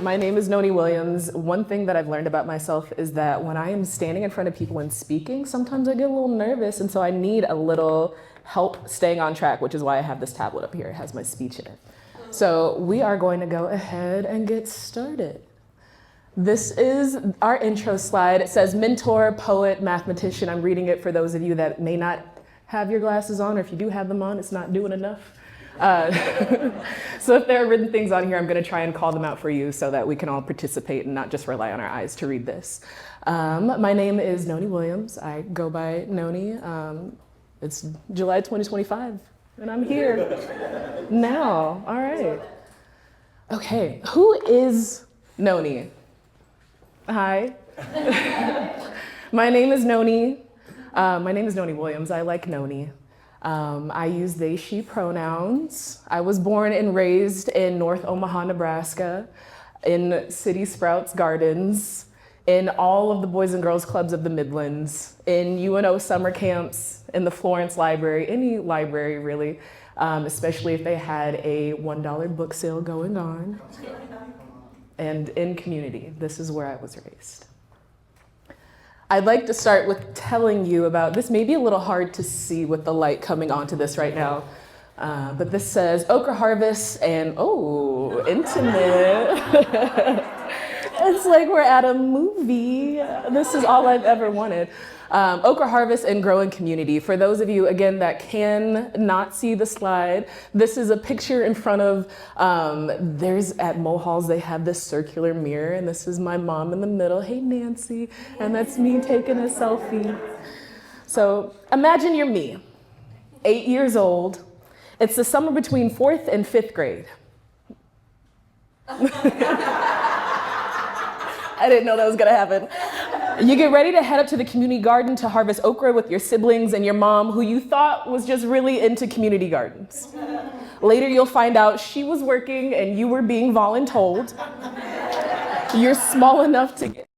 My name is Noni Williams. One thing that I've learned about myself is that when I am standing in front of people and speaking, sometimes I get a little nervous, and so I need a little help staying on track, which is why I have this tablet up here. It has my speech in it. So we are going to go ahead and get started. This is our intro slide. It says mentor, poet, mathematician. I'm reading it for those of you that may not have your glasses on, or if you do have them on, it's not doing enough. So if there are written things on here, I'm going to try and call them out for you so that we can all participate and not just rely on our eyes to read this. My name is Noni Williams. I go by Noni. It's July 2025, and I'm here now. All right. Okay, who is Noni? Hi. My name is Noni. My name is Noni Williams. I like Noni. I use they, she pronouns. I was born and raised in North Omaha, Nebraska, in City Sprouts Gardens, in all of the Boys and Girls Clubs of the Midlands, in UNO summer camps, in the Florence Library, any library really, especially if they had a $1 book sale going on, and in community. This is where I was raised. I'd like to start with telling you about, this may be a little hard to see with the light coming onto this right now, but this says okra harvest and, oh, intimate. It's like we're at a movie. This is all I've ever wanted. Okra harvest and growing community. For those of you, again, that can not see the slide, this is a picture in front of, there's at Mohall's, they have this circular mirror, and this is my mom in the middle. Hey, Nancy. And that's me taking a selfie. So imagine you're me, 8 years old. It's the summer between 4th and 5th grade. I didn't know that was gonna happen. You get ready to head up to the community garden to harvest okra with your siblings and your mom, who you thought was just really into community gardens. Later, you'll find out she was working and you were being voluntold. You're small enough to get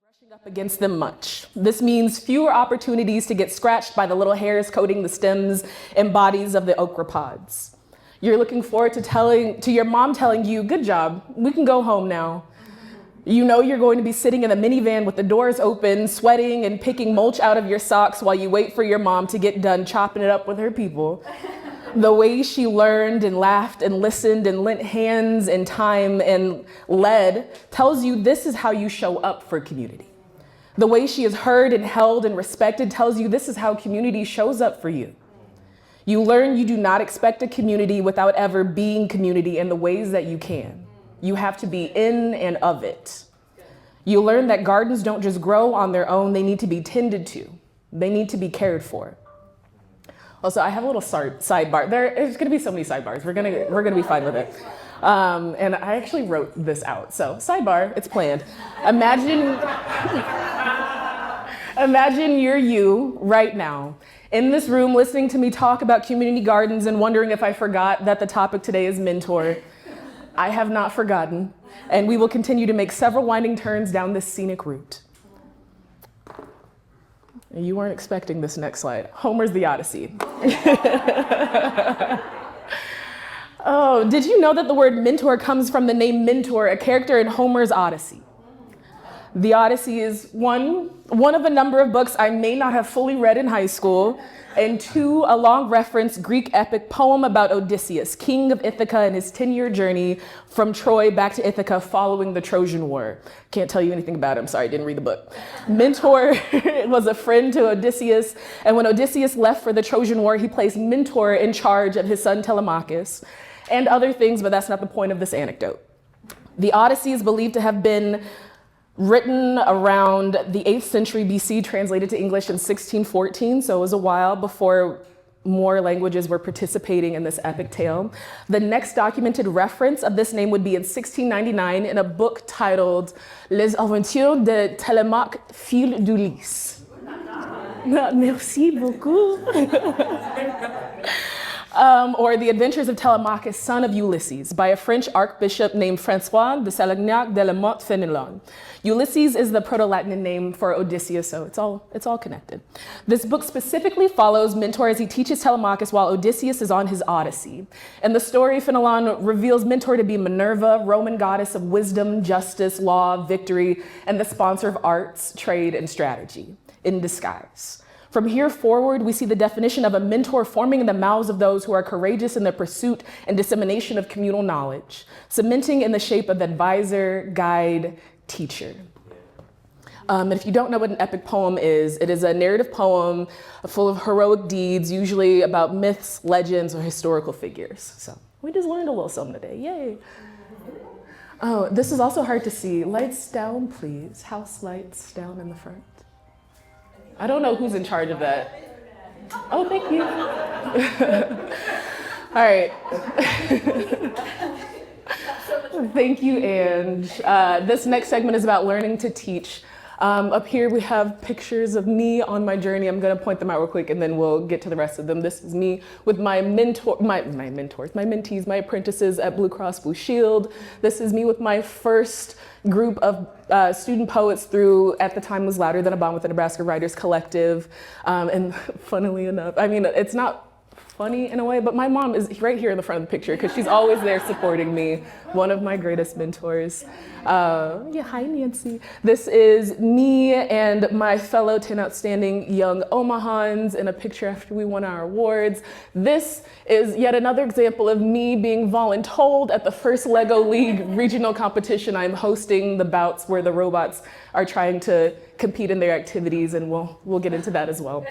brushing up against them much. This means fewer opportunities to get scratched by the little hairs coating the stems and bodies of the okra pods. You're looking forward to your mom telling you, "Good job, we can go home now." You know you're going to be sitting in a minivan with the doors open, sweating and picking mulch out of your socks while you wait for your mom to get done chopping it up with her people. The way she learned and laughed and listened and lent hands and time and led tells you this is how you show up for community. The way she is heard and held and respected tells you this is how community shows up for you. You learn you do not expect a community without ever being community in the ways that you can. You have to be in and of it. You learn that gardens don't just grow on their own, they need to be tended to. They need to be cared for. Also, I have a little sidebar. There's gonna be so many sidebars. We're gonna be fine with it. And I actually wrote this out. So sidebar, it's planned. Imagine you're you right now in this room listening to me talk about community gardens and wondering if I forgot that the topic today is mentor. I have not forgotten, and we will continue to make several winding turns down this scenic route. You weren't expecting this next slide. Homer's The Odyssey. Oh, did you know that the word mentor comes from the name Mentor, a character in Homer's Odyssey? The Odyssey is one of a number of books I may not have fully read in high school, and 2, a long reference Greek epic poem about Odysseus, king of Ithaca, and his 10-year journey from Troy back to Ithaca following the Trojan War. Can't tell you anything about him, sorry, didn't read the book. Mentor was a friend to Odysseus, and when Odysseus left for the Trojan War, he placed Mentor in charge of his son Telemachus, and other things, but that's not the point of this anecdote. The Odyssey is believed to have been written around the 8th century BC, translated to English in 1614, so it was a while before more languages were participating in this epic tale. The next documented reference of this name would be in 1699 in a book titled Les Aventures de Télémaque, fils d'Ulysse. Merci beaucoup. Or The Adventures of Telemachus, Son of Ulysses, by a French archbishop named François de Salagnac de la Motte Fenelon. Ulysses is the Proto-Latin name for Odysseus, so it's all connected. This book specifically follows Mentor as he teaches Telemachus while Odysseus is on his Odyssey. And the story, Fenelon reveals Mentor to be Minerva, Roman goddess of wisdom, justice, law, victory, and the sponsor of arts, trade, and strategy in disguise. From here forward, we see the definition of a mentor forming in the mouths of those who are courageous in the pursuit and dissemination of communal knowledge, cementing in the shape of advisor, guide, teacher. And if you don't know what an epic poem is, it is a narrative poem full of heroic deeds, usually about myths, legends, or historical figures. So we just learned a little something today, yay. Oh, this is also hard to see. Lights down, please. House lights down in the front. I don't know who's in charge of that. Oh, thank you. All right. Thank you, Ange. This next segment is about learning to teach. Up here we have pictures of me on my journey. I'm gonna point them out real quick and then we'll get to the rest of them. This is me with my mentors, my mentees, my apprentices at Blue Cross Blue Shield. This is me with my first group of student poets through, at the time was Louder Than a Bomb with the Nebraska Writers Collective. And funnily enough, I mean, it's not funny in a way, but my mom is right here in the front of the picture because she's always there supporting me, one of my greatest mentors. Yeah, hi Nancy. This is me and my fellow 10 outstanding young Omahans in a picture after we won our awards. This is yet another example of me being voluntold at the first Lego League regional competition. I'm hosting the bouts where the robots are trying to compete in their activities, and we'll get into that as well.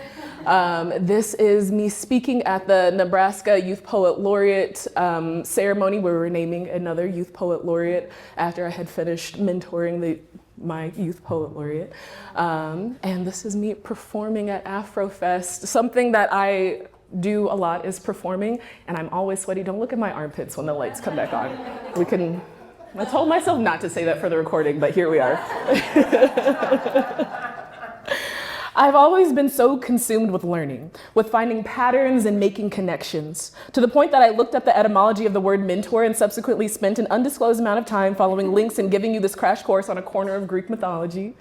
This is me speaking at the Nebraska Youth Poet Laureate ceremony where we're naming another Youth Poet Laureate after I had finished mentoring my Youth Poet Laureate. And this is me performing at Afrofest. Something that I do a lot is performing, and I'm always sweaty. Don't look at my armpits when the lights come back on. I told myself not to say that for the recording, but here we are. I've always been so consumed with learning, with finding patterns and making connections, to the point that I looked up the etymology of the word mentor and subsequently spent an undisclosed amount of time following links and giving you this crash course on a corner of Greek mythology.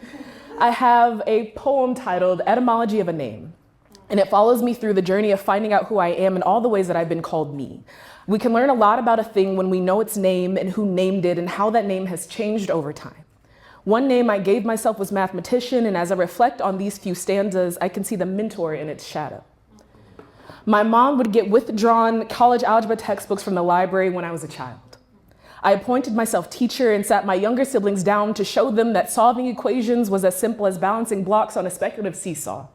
I have a poem titled Etymology of a Name, and it follows me through the journey of finding out who I am and all the ways that I've been called me. We can learn a lot about a thing when we know its name and who named it and how that name has changed over time. One name I gave myself was mathematician, and as I reflect on these few stanzas, I can see the mentor in its shadow. My mom would get withdrawn college algebra textbooks from the library when I was a child. I appointed myself teacher and sat my younger siblings down to show them that solving equations was as simple as balancing blocks on a speculative seesaw.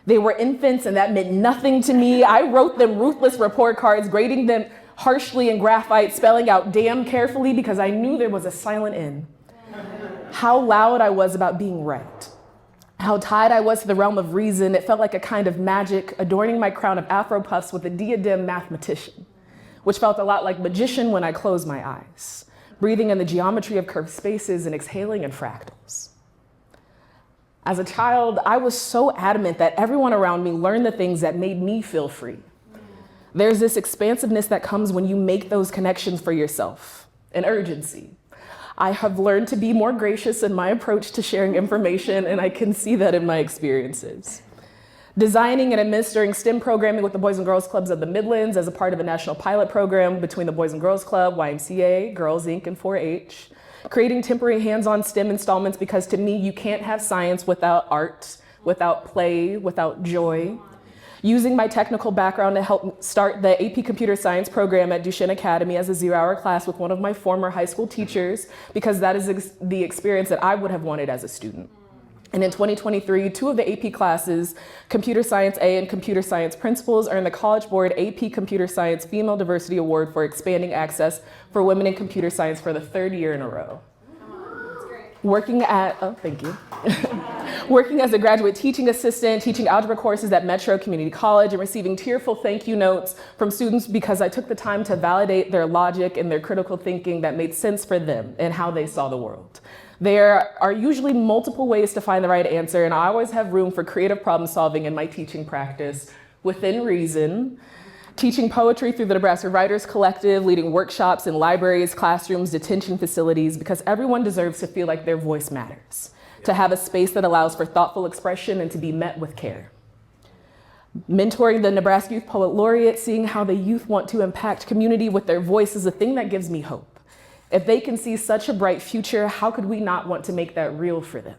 They were infants and that meant nothing to me. I wrote them ruthless report cards, grading them harshly in graphite, spelling out damn carefully because I knew there was a silent N. How loud I was about being right. How tied I was to the realm of reason. It felt like a kind of magic, adorning my crown of afro puffs with a diadem mathematician, which felt a lot like magician when I closed my eyes, breathing in the geometry of curved spaces and exhaling in fractals. As a child, I was so adamant that everyone around me learned the things that made me feel free. There's this expansiveness that comes when you make those connections for yourself, an urgency. I have learned to be more gracious in my approach to sharing information, and I can see that in my experiences. Designing and administering STEM programming with the Boys and Girls Clubs of the Midlands as a part of a national pilot program between the Boys and Girls Club, YMCA, Girls Inc., and 4-H. Creating temporary hands-on STEM installments because to me, you can't have science without art, without play, without joy. Using my technical background to help start the AP Computer Science program at Duchesne Academy as a 0-hour class with one of my former high school teachers, because that is the experience that I would have wanted as a student. And in 2023, 2 of the AP classes, Computer Science A and Computer Science Principles, earned the College Board AP Computer Science Female Diversity Award for expanding access for women in computer science for the 3rd year in a row. Working as a graduate teaching assistant, teaching algebra courses at Metro Community College and receiving tearful thank you notes from students because I took the time to validate their logic and their critical thinking that made sense for them and how they saw the world. There are usually multiple ways to find the right answer, and I always have room for creative problem solving in my teaching practice within reason. Teaching poetry through the Nebraska Writers Collective, leading workshops in libraries, classrooms, detention facilities, because everyone deserves to feel like their voice matters, to have a space that allows for thoughtful expression and to be met with care. Mentoring the Nebraska Youth Poet Laureate, seeing how the youth want to impact community with their voice is the thing that gives me hope. If they can see such a bright future, how could we not want to make that real for them?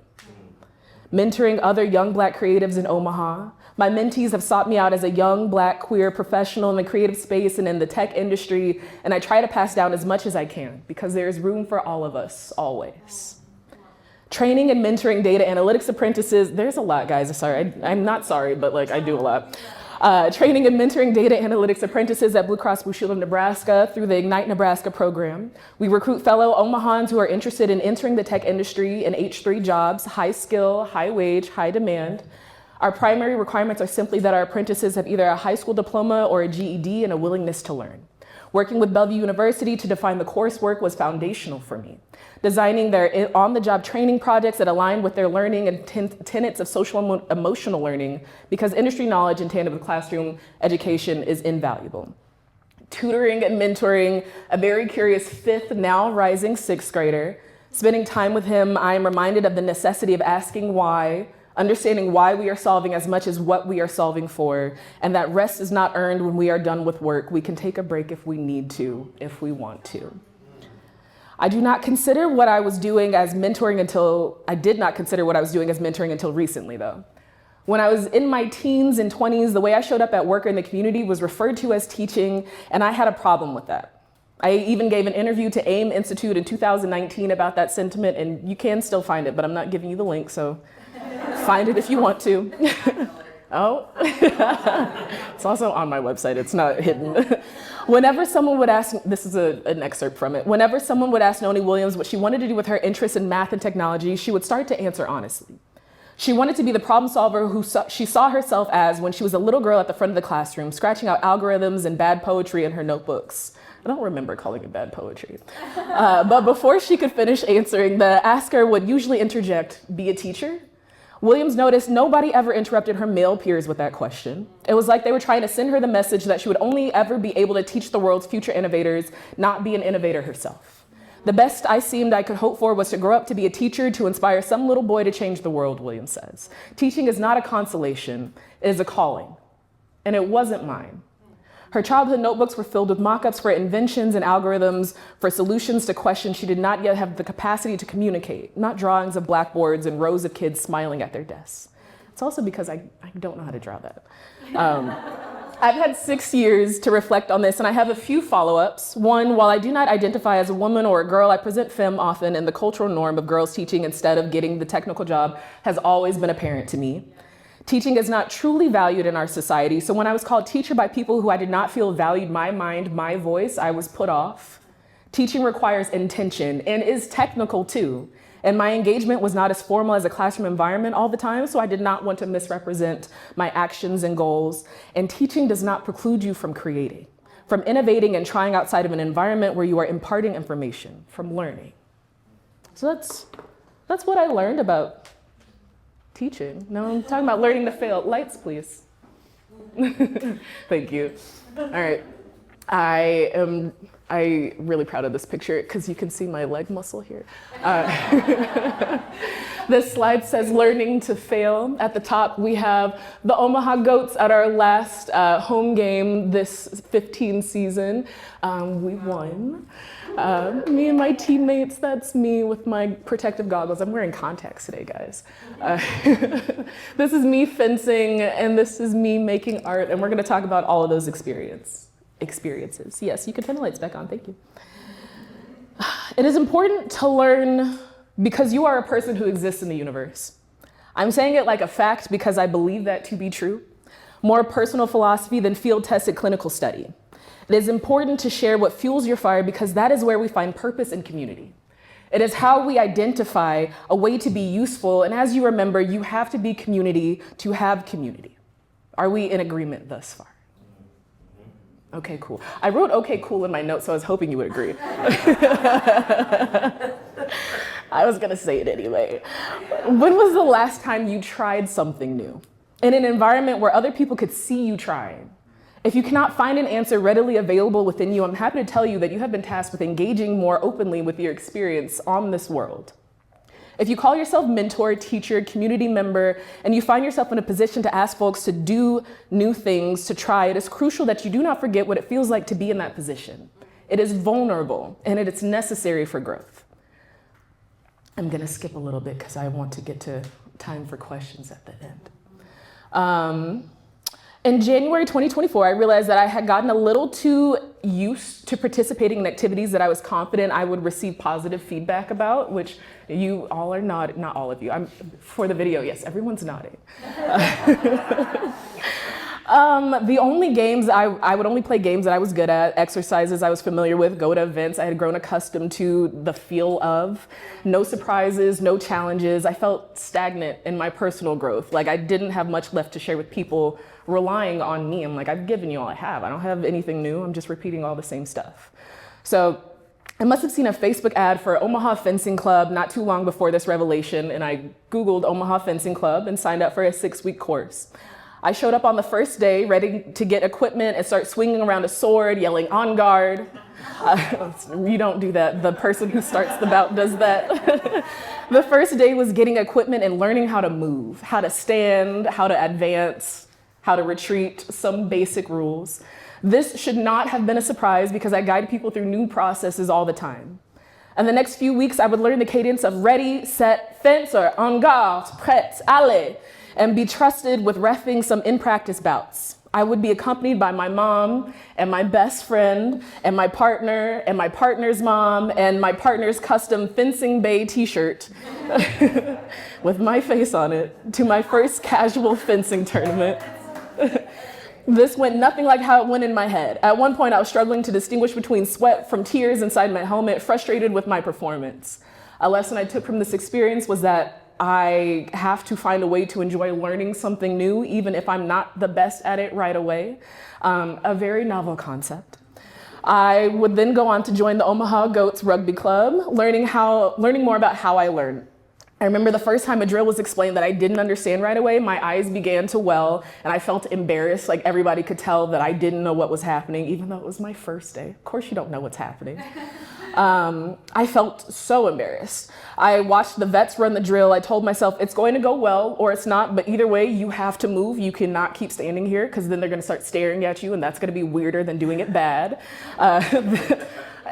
Mentoring other young Black creatives in Omaha. My mentees have sought me out as a young Black queer professional in the creative space and in the tech industry, and I try to pass down as much as I can because there is room for all of us, always. Training and mentoring data analytics apprentices, there's a lot, guys, sorry, I'm not sorry, but like I do a lot. Training and mentoring data analytics apprentices at Blue Cross Blue Shield of Nebraska through the Ignite Nebraska program. We recruit fellow Omahans who are interested in entering the tech industry in H3 jobs, high skill, high wage, high demand. Our primary requirements are simply that our apprentices have either a high school diploma or a GED and a willingness to learn. Working with Bellevue University to define the coursework was foundational for me. Designing their on-the-job training projects that aligned with their learning and tenets of social emotional learning, because industry knowledge in tandem with classroom education is invaluable. Tutoring and mentoring a very curious fifth, now rising sixth grader. Spending time with him, I am reminded of the necessity of asking why, understanding why we are solving as much as what we are solving for, and that rest is not earned when we are done with work. We can take a break if we need to, if we want to. I did not consider what I was doing as mentoring until recently though. When I was in my teens and 20s, the way I showed up at work or in the community was referred to as teaching, and I had a problem with that. I even gave an interview to AIM Institute in 2019 about that sentiment, and you can still find it, but I'm not giving you the link, so find it if you want to. Oh, it's also on my website, it's not hidden. Whenever someone would ask, this is an excerpt from it, whenever someone would ask Noni Williams what she wanted to do with her interest in math and technology, she would start to answer honestly. She wanted to be the problem solver who she saw herself as when she was a little girl at the front of the classroom, scratching out algorithms and bad poetry in her notebooks. I don't remember calling it bad poetry. But before she could finish answering, the asker would usually interject, "Be a teacher?" Williams noticed nobody ever interrupted her male peers with that question. It was like they were trying to send her the message that she would only ever be able to teach the world's future innovators, not be an innovator herself. The best I could hope for was to grow up to be a teacher to inspire some little boy to change the world, Williams says. Teaching is not a consolation, it is a calling. And it wasn't mine. Her childhood notebooks were filled with mock-ups for inventions and algorithms for solutions to questions she did not yet have the capacity to communicate, not drawings of blackboards and rows of kids smiling at their desks. It's also because I don't know how to draw that. I've had 6 years to reflect on this, and I have a few follow-ups. One, while I do not identify as a woman or a girl, I present femme often, and the cultural norm of girls teaching instead of getting the technical job has always been apparent to me. Teaching is not truly valued in our society, so when I was called teacher by people who I did not feel valued my mind, my voice, I was put off. Teaching requires intention and is technical too. And my engagement was not as formal as a classroom environment all the time, so I did not want to misrepresent my actions and goals. And teaching does not preclude you from creating, from innovating and trying outside of an environment where you are imparting information, from learning. So that's what I learned about teaching. Now I'm talking about learning to fail. Lights, please. Thank you. All right. I'm really proud of this picture because you can see my leg muscle here. This slide says learning to fail. At the top, we have the Omaha Goats at our last home game this 15 season. We won. Me and my teammates, that's me with my protective goggles. I'm wearing contacts today, guys. This is me fencing, and this is me making art, and we're gonna talk about all of those experiences. Yes, you can turn the lights back on, thank you. It is important to learn because you are a person who exists in the universe. I'm saying it like a fact because I believe that to be true. More personal philosophy than field-tested clinical study. It is important to share what fuels your fire because that is where we find purpose and community. It is how we identify a way to be useful, and as you remember, you have to be community to have community. Are we in agreement thus far? Okay, cool. I wrote okay, cool in my notes, so I was hoping you would agree. I was gonna say it anyway. When was the last time you tried something new? In an environment where other people could see you trying? If you cannot find an answer readily available within you, I'm happy to tell you that you have been tasked with engaging more openly with your experience on this world. If you call yourself mentor, teacher, community member, and you find yourself in a position to ask folks to do new things, to try, it is crucial that you do not forget what it feels like to be in that position. It is vulnerable, and it is necessary for growth. I'm gonna skip a little bit because I want to get to time for questions at the end. In January 2024, I realized that I had gotten a little too used to participating in activities that I was confident I would receive positive feedback about, which you all are not all of you. For the video, yes, everyone's nodding. The only games, I would only play games that I was good at, exercises I was familiar with, go to events I had grown accustomed to the feel of, no surprises, no challenges. I felt stagnant in my personal growth. Like I didn't have much left to share with people relying on me. I'm like, I've given you all I have. I don't have anything new. I'm just repeating all the same stuff. So I must have seen a Facebook ad for Omaha Fencing Club not too long before this revelation, and I Googled Omaha Fencing Club and signed up for a 6-week course. I showed up on the first day ready to get equipment and start swinging around a sword, yelling on guard. You don't do that. The person who starts the bout does that. The first day was getting equipment and learning how to move, how to stand, how to advance, how to retreat, some basic rules. This should not have been a surprise because I guide people through new processes all the time. And the next few weeks, I would learn the cadence of ready, set, fence, or en garde, prête, allez, and be trusted with reffing some in-practice bouts. I would be accompanied by my mom and my best friend and my partner and my partner's mom and my partner's custom Fencing Bay t-shirt with my face on it to my first casual fencing tournament. This went nothing like how it went in my head. At one point, I was struggling to distinguish between sweat from tears inside my helmet, frustrated with my performance. A lesson I took from this experience was that I have to find a way to enjoy learning something new, even if I'm not the best at it right away. A very novel concept. I would then go on to join the Omaha Goats Rugby Club, learning more about how I learn. I remember the first time a drill was explained that I didn't understand right away, my eyes began to well, and I felt embarrassed, like everybody could tell that I didn't know what was happening, even though it was my first day. Of course you don't know what's happening. I felt so embarrassed. I watched the vets run the drill. I told myself it's going to go well or it's not, but either way, you have to move. You cannot keep standing here because then they're going to start staring at you, and that's going to be weirder than doing it bad.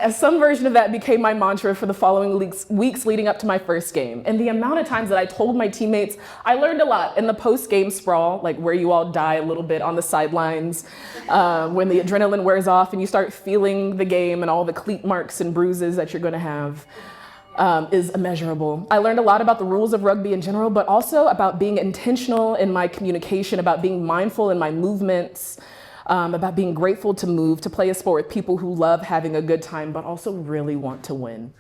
Some version of that became my mantra for the following weeks leading up to my first game. And the amount of times that I told my teammates, I learned a lot in the post-game sprawl, like where you all die a little bit on the sidelines, when the adrenaline wears off and you start feeling the game and all the cleat marks and bruises that you're gonna have, is immeasurable. I learned a lot about the rules of rugby in general, but also about being intentional in my communication, about being mindful in my movements, about being grateful to move, to play a sport with people who love having a good time, but also really want to win.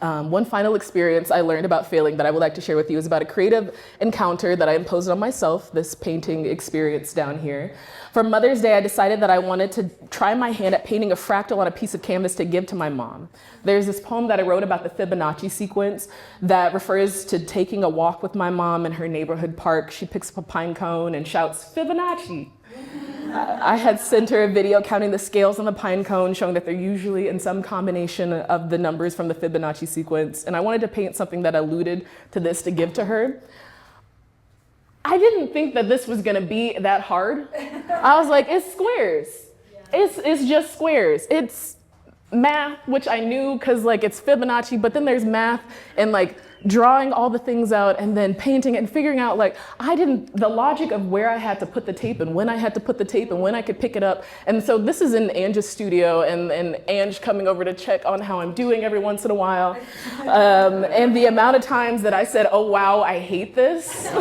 One final experience I learned about failing that I would like to share with you is about a creative encounter that I imposed on myself, this painting experience down here. For Mother's Day, I decided that I wanted to try my hand at painting a fractal on a piece of canvas to give to my mom. There's this poem that I wrote about the Fibonacci sequence that refers to taking a walk with my mom in her neighborhood park. She picks up a pine cone and shouts, "Fibonacci." I had sent her a video counting the scales on the pine cone, showing that they're usually in some combination of the numbers from the Fibonacci sequence. And I wanted to paint something that alluded to this to give to her. I didn't think that this was gonna be that hard. I was like, it's squares. It's just squares. It's math, which I knew because like it's Fibonacci, but then there's math and like drawing all the things out and then painting it and figuring out like the logic of where I had to put the tape and when I had to put the tape and when I could pick it up. And so this is in Ange's studio and Ange coming over to check on how I'm doing every once in a while. And the amount of times that I said, oh wow, I hate this.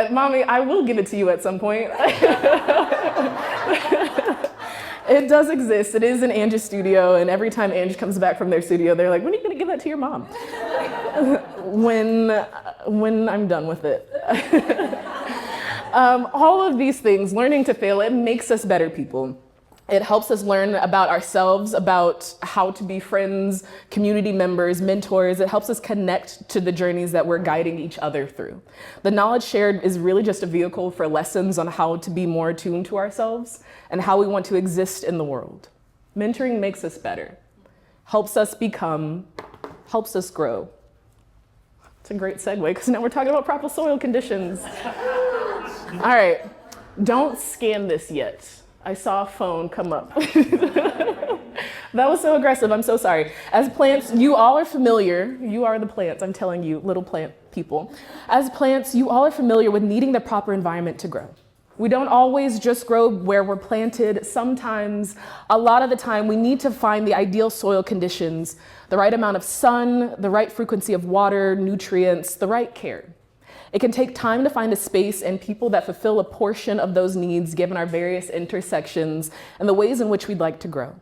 Mommy, I will give it to you at some point. It does exist. It is in Ange's studio, and every time Ange comes back from their studio, they're like, when are you gonna give that to your mom? when I'm done with it. All of these things, learning to fail, it makes us better people. It helps us learn about ourselves, about how to be friends, community members, mentors. It helps us connect to the journeys that we're guiding each other through. The knowledge shared is really just a vehicle for lessons on how to be more attuned to ourselves and how we want to exist in the world. Mentoring makes us better, helps us become, helps us grow. It's a great segue because now we're talking about proper soil conditions. All right, don't scan this yet. I saw a phone come up. That was so aggressive, I'm so sorry. As plants, you all are familiar, you are the plants, I'm telling you, little plant people. As plants, you all are familiar with needing the proper environment to grow. We don't always just grow where we're planted. Sometimes, a lot of the time, we need to find the ideal soil conditions, the right amount of sun, the right frequency of water, nutrients, the right care. It can take time to find a space and people that fulfill a portion of those needs given our various intersections and the ways in which we'd like to grow.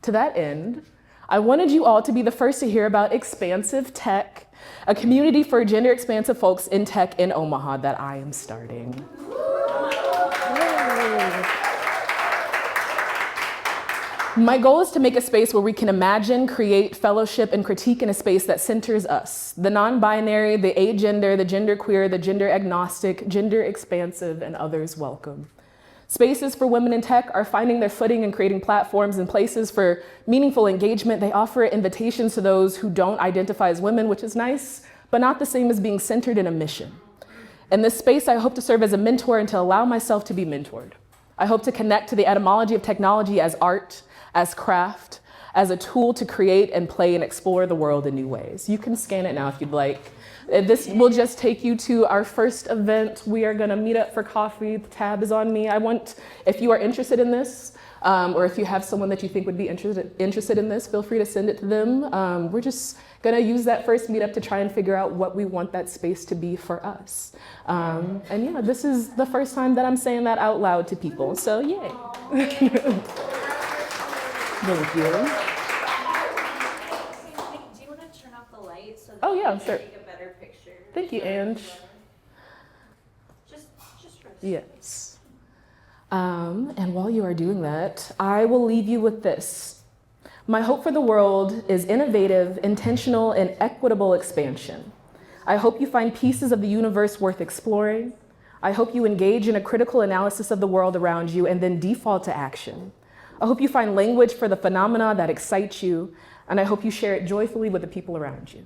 To that end, I wanted you all to be the first to hear about Expansive Tech, a community for gender expansive folks in tech in Omaha that I am starting. My goal is to make a space where we can imagine, create, fellowship, and critique in a space that centers us, the non-binary, the agender, the genderqueer, the gender agnostic, gender expansive, and others welcome. Spaces for women in tech are finding their footing and creating platforms and places for meaningful engagement. They offer invitations to those who don't identify as women, which is nice, but not the same as being centered in a mission. In this space, I hope to serve as a mentor and to allow myself to be mentored. I hope to connect to the etymology of technology as art, as craft, as a tool to create and play and explore the world in new ways. You can scan it now if you'd like. This will just take you to our first event. We are gonna meet up for coffee. The tab is on me. If you are interested in this, or if you have someone that you think would be interested in this, feel free to send it to them. We're just gonna use that first meetup to try and figure out what we want that space to be for us. And yeah, this is the first time that I'm saying that out loud to people, so yay. Thank you. Do you want to turn off the light so that Oh yeah, sure. take a better picture? Thank you, Ange. Just for Yes. And while you are doing that, I will leave you with this. My hope for the world is innovative, intentional, and equitable expansion. I hope you find pieces of the universe worth exploring. I hope you engage in a critical analysis of the world around you and then default to action. I hope you find language for the phenomena that excite you, and I hope you share it joyfully with the people around you.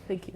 Thank you.